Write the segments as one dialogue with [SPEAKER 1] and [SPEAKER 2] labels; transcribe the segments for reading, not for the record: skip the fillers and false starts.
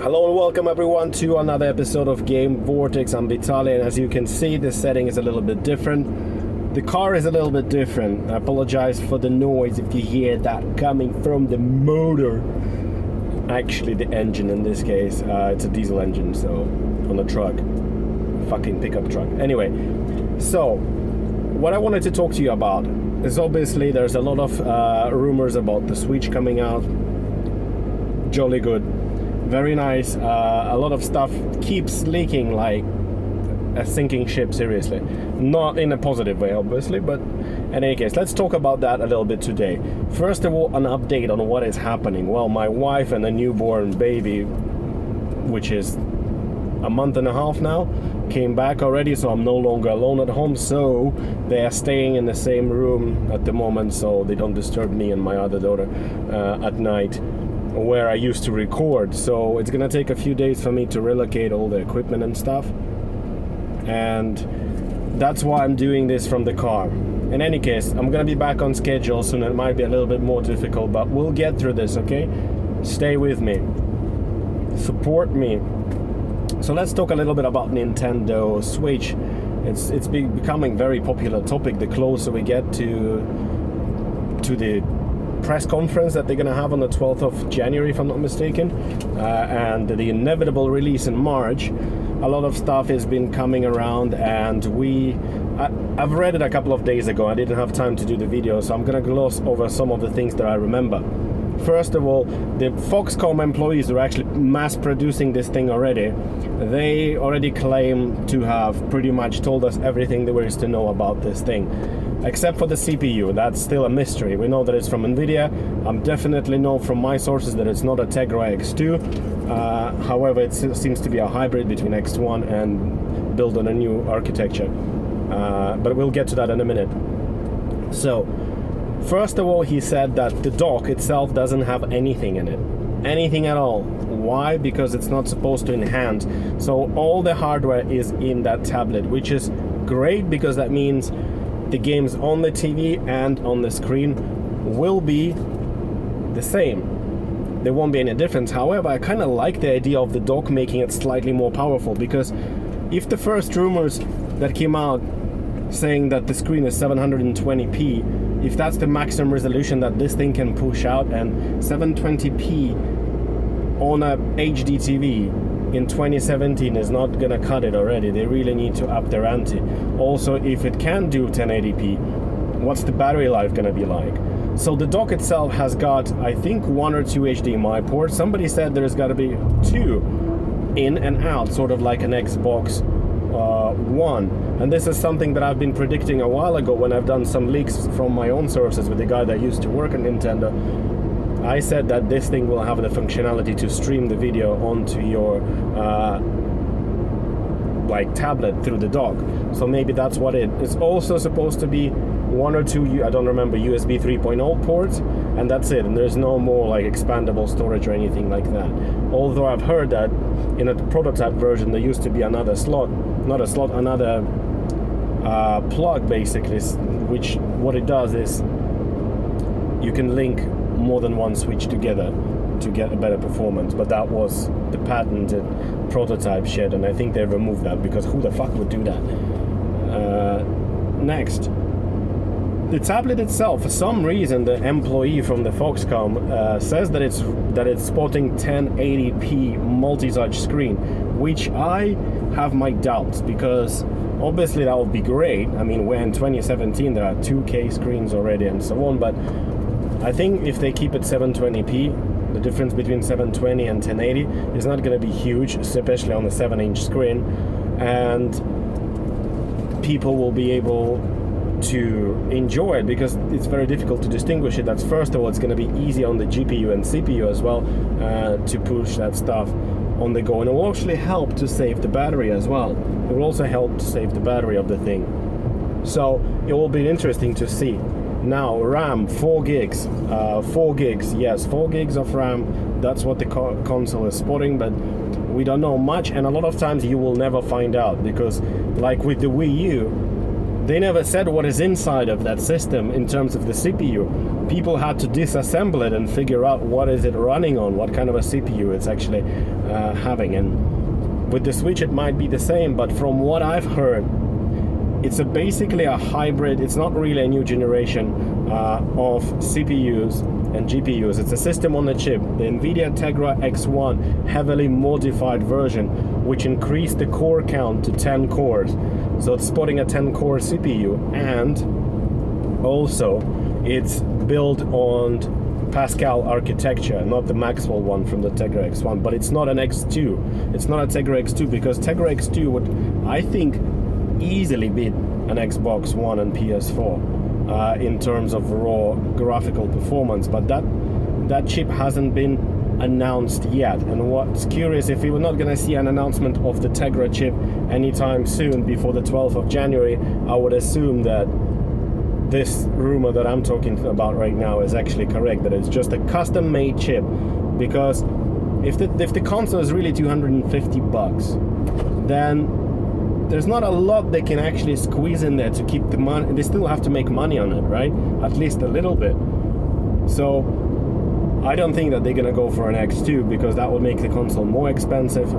[SPEAKER 1] Hello and welcome everyone to another episode of Game Vortex. I'm Vitaly, and as you can see, the setting is a little bit different. The car is a little bit different. I apologize for the noise if you hear that coming from the motor. Actually, the engine in this case, it's a diesel engine, so on a truck. Fucking pickup truck. Anyway, so what I wanted to talk to you about is obviously there's a lot of rumors about the Switch coming out. Jolly good. Very nice. A lot of stuff keeps leaking like a sinking ship, seriously. Not in a positive way, obviously, but in any case, let's talk about that a little bit today. First of all, an update on what is happening. Well, my wife and a newborn baby, which is a month and a half now, came back already, so I'm no longer alone at home. So they are staying in the same room at the moment, so they don't disturb me and my other daughter at night, where I used to record. So it's gonna take a few days for me to relocate all the equipment and stuff, and that's why I'm doing this from the car. In any case, I'm gonna be back on schedule soon. It might be a little bit more difficult, but we'll get through this, okay? Stay with me, support me. So let's talk a little bit about Nintendo Switch. It's becoming very popular topic the closer we get to the press conference that they're going to have on the 12th of January, if I'm not mistaken, and the inevitable release in March. A lot of stuff has been coming around, and I've read it a couple of days ago. I didn't have time to do the video, so I'm going to gloss over some of the things that I remember. First of all, the Foxconn employees who are actually mass producing this thing already, they already claim to have pretty much told us everything there is to know about this thing. Except for the CPU, that's still a mystery. We know that it's from NVIDIA. I definitely know from my sources that it's not a Tegra X2. However, it seems to be a hybrid between X1 and built on a new architecture. But we'll get to that in a minute. So, first of all, he said that the dock itself doesn't have anything in it. Anything at all. Why? Because it's not supposed to enhance. So all the hardware is in that tablet, which is great because that means the games on the TV and on the screen will be the same. There won't be any difference. However, I kind of like the idea of the dock making it slightly more powerful, because if the first rumors that came out saying that the screen is 720p, if that's the maximum resolution that this thing can push out, and 720p on a HD TV in 2017 is not gonna cut it already. They really need to up their ante. Also, if it can do 1080p, what's the battery life gonna be like? So the dock itself has got, I think, 1 or 2 HDMI ports. Somebody said there's gotta be 2 in and out, sort of like an Xbox One. And this is something that I've been predicting a while ago when I've done some leaks from my own sources with the guy that used to work at Nintendo. I said that this thing will have the functionality to stream the video onto your like tablet through the dock. So maybe that's what it is. Also supposed to be 1 or 2, I don't remember, USB 3.0 ports, and that's it. And there's no more like expandable storage or anything like that. Although I've heard that in a prototype version there used to be another slot, not a slot, another plug basically, which what it does is you can link more than one switch together to get a better performance. But that was the patented prototype shit, and I think they removed that because who the fuck would do that? Next, the tablet itself, for some reason the employee from the Foxconn says that it's sporting 1080p multi-touch screen, which I have my doubts, because obviously that would be great. I mean, we're in 2017, there are 2K screens already and so on, but I think if they keep it 720p, the difference between 720 and 1080 is not going to be huge, especially on the 7-inch screen, and people will be able to enjoy it because it's very difficult to distinguish it. That's first of all, it's going to be easy on the GPU and CPU as well to push that stuff on the go, and it will actually help to save the battery as well. It will also help to save the battery of the thing. So it will be interesting to see. Now, RAM, 4 gigs. 4 gigs, yes, 4 gigs of RAM. That's what the console is sporting, but we don't know much, and a lot of times you will never find out, because like with the Wii U, They never said what is inside of that system in terms of the CPU. People had to disassemble it and figure out what is it running on, what kind of a CPU it's actually having. And with the Switch it might be the same, but from what I've heard, it's basically a hybrid. It's not really a new generation of CPUs and GPUs. It's a system on a chip, the NVIDIA Tegra X1 heavily modified version, which increased the core count to 10 cores. So it's sporting a 10-core CPU, and also it's built on Pascal architecture, not the Maxwell one from the Tegra X1, but it's not an X2. It's not a Tegra X2, because Tegra X2 would, I think, easily beat an Xbox One and PS4 in terms of raw graphical performance, but that chip hasn't been announced yet. And what's curious, if we were not going to see an announcement of the Tegra chip anytime soon before the 12th of January, I would assume that this rumor that I'm talking about right now is actually correct, that it's just a custom-made chip. Because if the console is really $250, then there's not a lot they can actually squeeze in there to keep the money. They still have to make money on it, right? At least a little bit. So I don't think that they're gonna go for an X2, because that would make the console more expensive.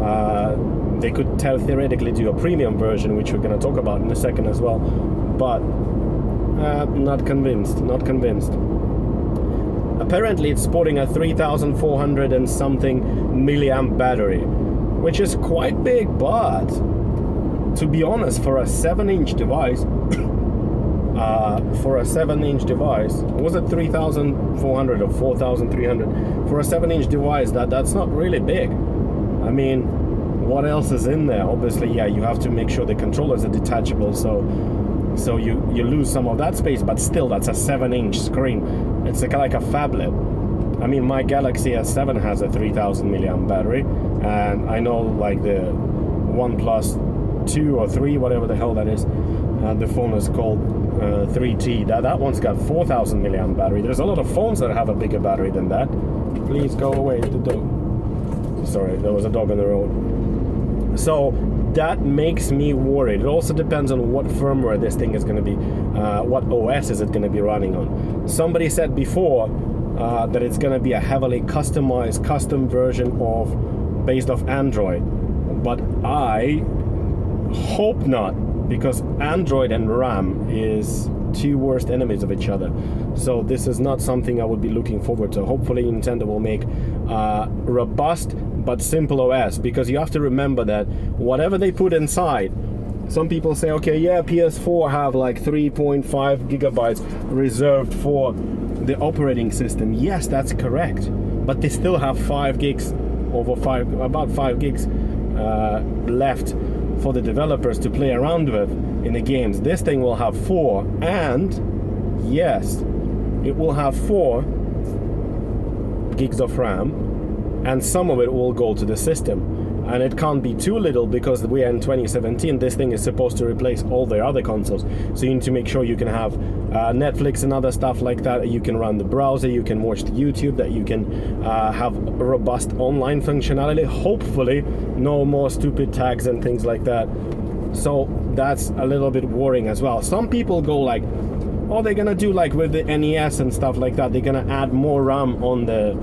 [SPEAKER 1] They could theoretically do a premium version, which we're gonna talk about in a second as well. But not convinced. Apparently it's sporting a 3,400 and something milliamp battery, which is quite big, but to be honest, for a 7-inch device, was it 3,400 or 4,300? For a 7-inch device, that's not really big. I mean, what else is in there? Obviously, yeah, you have to make sure the controllers are detachable, so you lose some of that space, but still, that's a 7-inch screen. It's like a phablet. I mean, my Galaxy S7 has a 3,000 milliamp battery, and I know like the OnePlus 2 or 3, whatever the hell that is, the phone is called 3T, that one's got 4,000 milliamp battery. There's a lot of phones that have a bigger battery than that. Please go away, the dog. Sorry, there was a dog on the road. So that makes me worried. It also depends on what firmware this thing is going to be, what OS is it going to be running on. Somebody said before that it's going to be a heavily customized, custom version based off Android, but I hope not, because Android and RAM is two worst enemies of each other. So this is not something I would be looking forward to. Hopefully Nintendo will make robust but simple OS, because you have to remember that whatever they put inside, some people say, okay, yeah, PS4 have like 3.5 gigabytes reserved for the operating system. Yes, that's correct, but they still have 5 gigs, about 5 gigs left for the developers to play around with in the games. This thing will have 4, and yes, it will have 4 gigs of RAM, and some of it will go to the system. And it can't be too little, because we are in 2017. This thing is supposed to replace all the other consoles. So you need to make sure you can have Netflix and other stuff like that. You can run the browser, you can watch the YouTube, that you can have robust online functionality. Hopefully, no more stupid tags and things like that. So that's a little bit worrying as well. Some people go like, oh, they're gonna do like with the NES and stuff like that. They're gonna add more RAM on the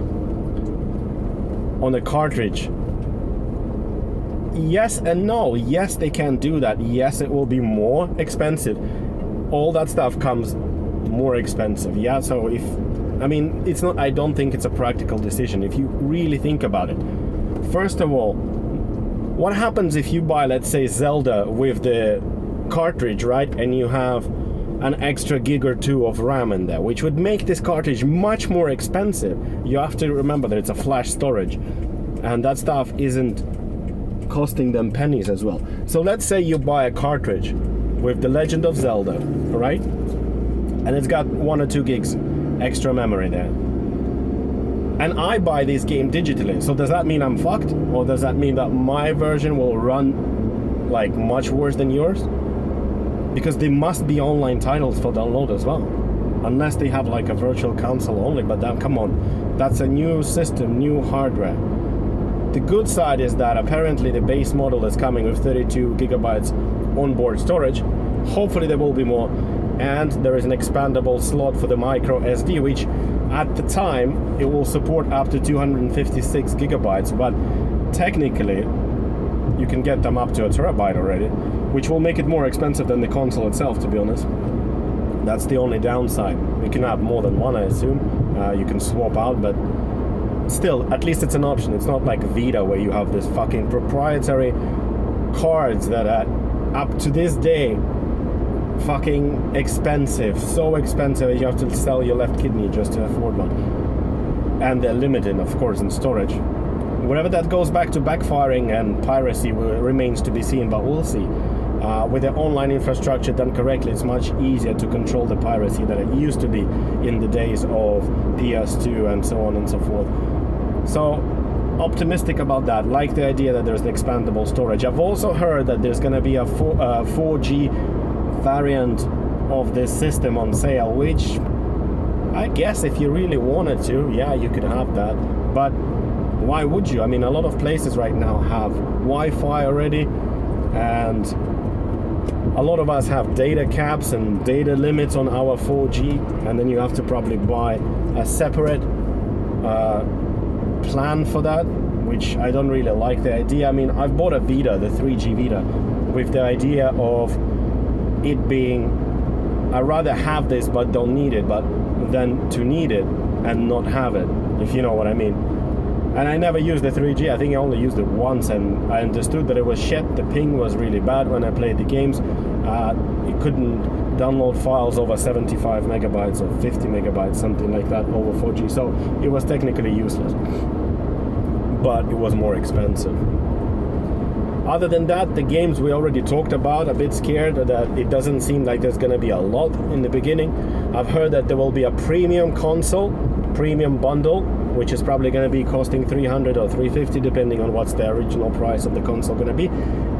[SPEAKER 1] cartridge. Yes and no. Yes, they can do that. Yes, it will be more expensive. All that stuff comes more expensive. Yeah, so it's not, I don't think it's a practical decision if you really think about it. First of all, what happens if you buy, let's say, Zelda with the cartridge, right? And you have an extra gig or 2 of RAM in there, which would make this cartridge much more expensive. You have to remember that it's a flash storage, and that stuff isn't costing them pennies as well. So let's say you buy a cartridge with The Legend of Zelda, right? And it's got 1 or 2 gigs extra memory there. And I buy this game digitally. So does that mean I'm fucked? Or does that mean that my version will run like much worse than yours? Because they must be online titles for download as well. Unless they have like a virtual console only, but that, come on. That's a new system, new hardware. The good side is that apparently the base model is coming with 32 gigabytes onboard storage. Hopefully there will be more. And there is an expandable slot for the micro SD, which at the time it will support up to 256 gigabytes, but technically you can get them up to a terabyte already, which will make it more expensive than the console itself, to be honest. That's the only downside. You can have more than one, I assume. You can swap out, but still, at least it's an option. It's not like Vita where you have this fucking proprietary cards that are up to this day fucking expensive, so expensive you have to sell your left kidney just to afford one. And they're limited, of course, in storage. Wherever that goes back to backfiring and piracy remains to be seen, but we'll see. With the online infrastructure done correctly, it's much easier to control the piracy than it used to be in the days of PS2 and so on and so forth. So optimistic about that. Like the idea that there's expandable storage. I've also heard that there's going to be a 4G variant of this system on sale, which I guess if you really wanted to, yeah, you could have that. But why would you? I mean, a lot of places right now have Wi-Fi already, and a lot of us have data caps and data limits on our 4G, and then you have to probably buy a separate plan for that, which I don't really like the idea. I mean, I've bought a Vita, the 3G Vita, with the idea of it being, I'd rather have this but don't need it, but than to need it and not have it, if you know what I mean. And I never used the 3G. I think I only used it once, and I understood that it was shit. The ping was really bad when I played the games. It couldn't download files over 75 megabytes or 50 megabytes, something like that, over 4G. So it was technically useless, but it was more expensive. Other than that, the games we already talked about. A bit scared that it doesn't seem like there's going to be a lot in the beginning. I've heard that there will be a premium console, premium bundle, which is probably going to be costing $300 or $350 depending on what's the original price of the console going to be.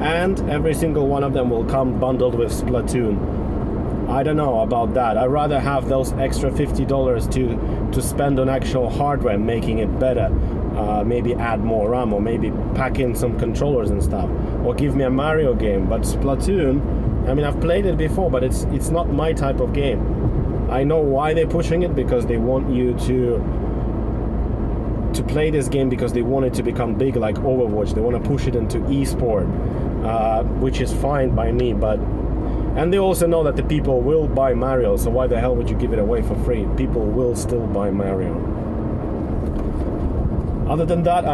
[SPEAKER 1] And every single one of them will come bundled with Splatoon. I don't know about that. I'd rather have those extra $50 to spend on actual hardware, making it better. Maybe add more RAM, or maybe pack in some controllers and stuff, or give me a Mario game. But Splatoon, I mean, I've played it before, but it's not my type of game. I know why they're pushing it, because they want you to play this game, because they want it to become big like Overwatch. They want to push it into esport, which is fine by me, and they also know that the people will buy Mario, so why the hell would you give it away for free? People will still buy Mario. Other than that,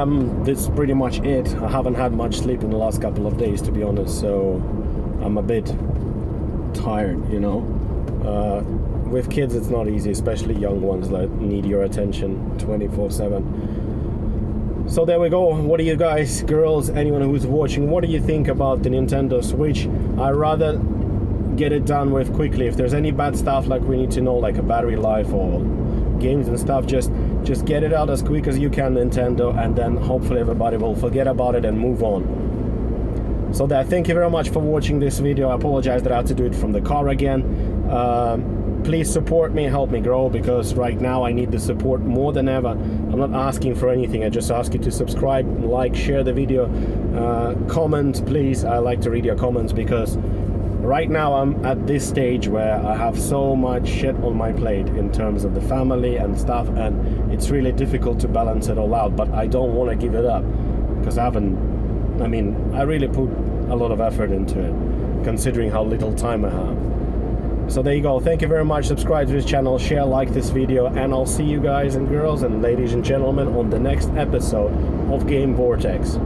[SPEAKER 1] this is pretty much it. I haven't had much sleep in the last couple of days, to be honest, so I'm a bit tired, you know. With kids it's not easy, especially young ones that need your attention 24/7. So there we go. What do you guys, girls, anyone who's watching, what do you think about the Nintendo Switch? I'd rather get it done with quickly. If there's any bad stuff like we need to know, like a battery life or games and stuff, just get it out as quick as you can, Nintendo, and then hopefully everybody will forget about it and move on. So thank you very much for watching this video. I apologize that I had to do it from the car again. Please support me, help me grow, because right now I need the support more than ever. I'm not asking for anything. I just ask you to subscribe, like, share the video, comment, please. I like to read your comments, because right now I'm at this stage where I have so much shit on my plate in terms of the family and stuff, and it's really difficult to balance it all out, but I don't want to give it up, because I really put a lot of effort into it, considering how little time I have. So there you go. Thank you very much. Subscribe to this channel, share, like this video, and I'll see you guys and girls and ladies and gentlemen on the next episode of Game Vortex.